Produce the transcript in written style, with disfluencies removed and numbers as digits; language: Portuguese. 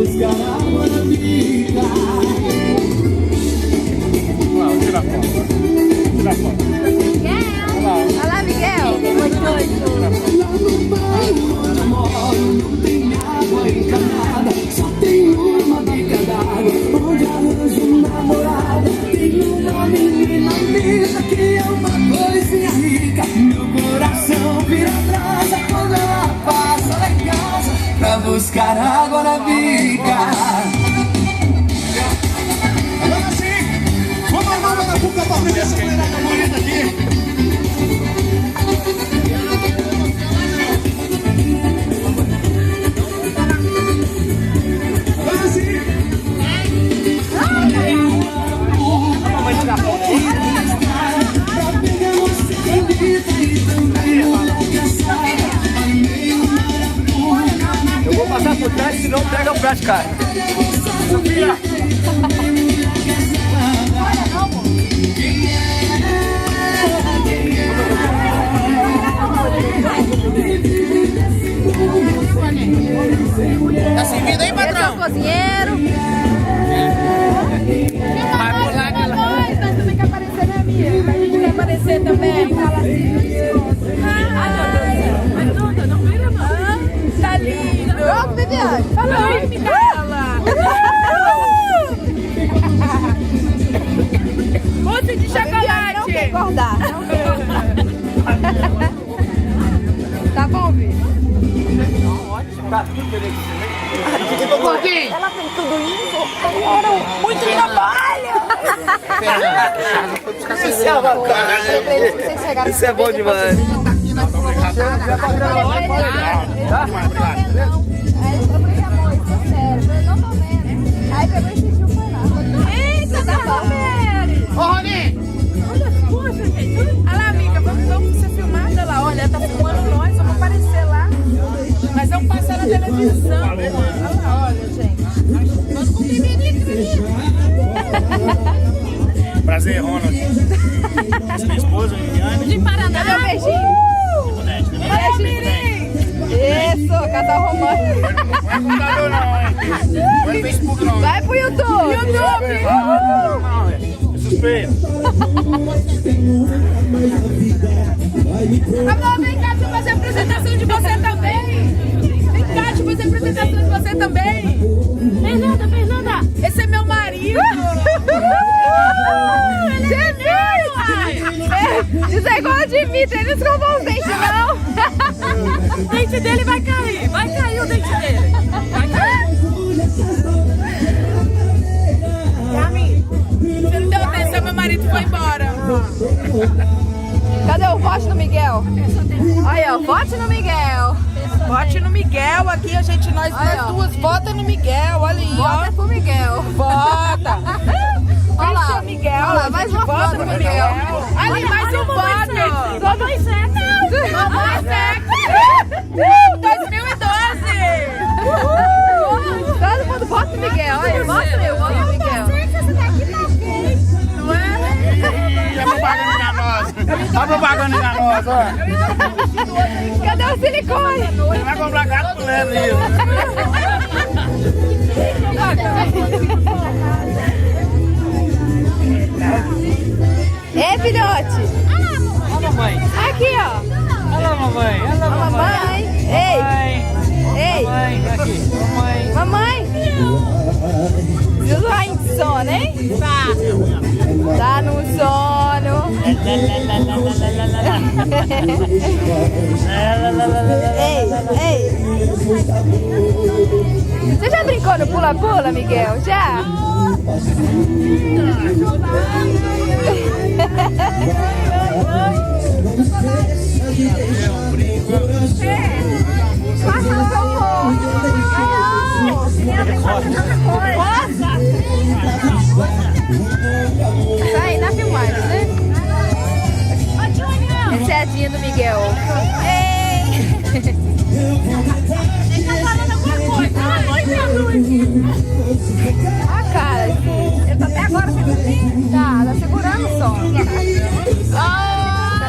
buscar água na vida. Olha lá, tira a foto. Tira a foto. Olha lá, Miguel. Lá no bairro eu moro, não tem água encanada, só tem uma bica d'água, onde arranjo namorada. Tem uma menina linda que é uma coisinha rica. Meu coração vira brasa quando ela passa lá em casa pra buscar água na bica. Agora sim, vamos armar uma cuca pra aprender essa mulherada bonita aqui. Eu vou passar por trás, senão pega o pé de cara. Sofia! Tá servindo aí, patrão? Esse é o cozinheiro. Vai pular de lá. Nós também quer aparecer, né, amiga? A gente quer aparecer também. Fala assim. Ai, não vira, não. Tá lindo. Pronto, Viviane. Fala aí, Micaela. Mousse de chocolate. Não quer engordar. Não quer. Tá bom, Vi? Tá tudo beleza. Ela tem tudo isso. Muito trabalho. Isso é bom demais. Aí pegou e pediu pra lá. Eita, tá bom. Ô, Rony! Olha, poxa, gente. Olha lá, amiga, vamos ser filmadas. Olha lá, olha, ela tá filmando nós, vamos aparecer lá. Nós vamos passar na televisão. Olha lá, olha, gente. Vamos com Prazer, Ronald. Essa é minha esposa, Viviane. de Paraná. Cadê o beijinho? Olha, Mirim. Isso, casal romântico. Não é computador não, hein? Não é Facebook não. Vai pro YouTube. YouTube. Não, é suspeito. Amor, vem cá, deixa eu fazer a apresentação de você também. Vem cá, deixa eu fazer a apresentação de você também. Fernanda, esse é meu marido. Isso é igual a Dimitri, ele não escovou os dentes, não. O dente dele vai cair o dente dele. Vai cair. Yami, você não deu atenção, meu marido foi embora. Cadê o vote no Miguel? Aí, ó, vote no Miguel. Vote no Miguel aqui, nós duas vota no Miguel, olha aí, Vota pro Miguel. Vota! Olha lá, Miguel, olha lá, mais uma vota foto no do Miguel. Miguel. Ali, mais um voto! Mamãe sexy. Mamãe sexy. 2012! Todo mundo vota no Miguel. Olha, mostra eu, voto no Miguel. Não é? Ih, a propaganda enganosa. A propaganda enganosa, ó. Cadê o silicone? Ele vai comprar gato pro Leandro aí. Ei, filhote. Olha a mamãe. Aqui, ó. Olha a mamãe. Olha a Mamãe. Ei. Ei. Mamãe, aqui. Mamãe. Mamãe. Viu lá em sono, hein? Tá no sono. Ei. Você já brincou no pula-pula, Miguel? Já? Passa no seu rosto. Tá aí na filmagem, né? Esse é a Dinha do Miguel. Ei! Ele tá falando alguma coisa. A cara. Ele tá até agora segurando. Tá segurando o som.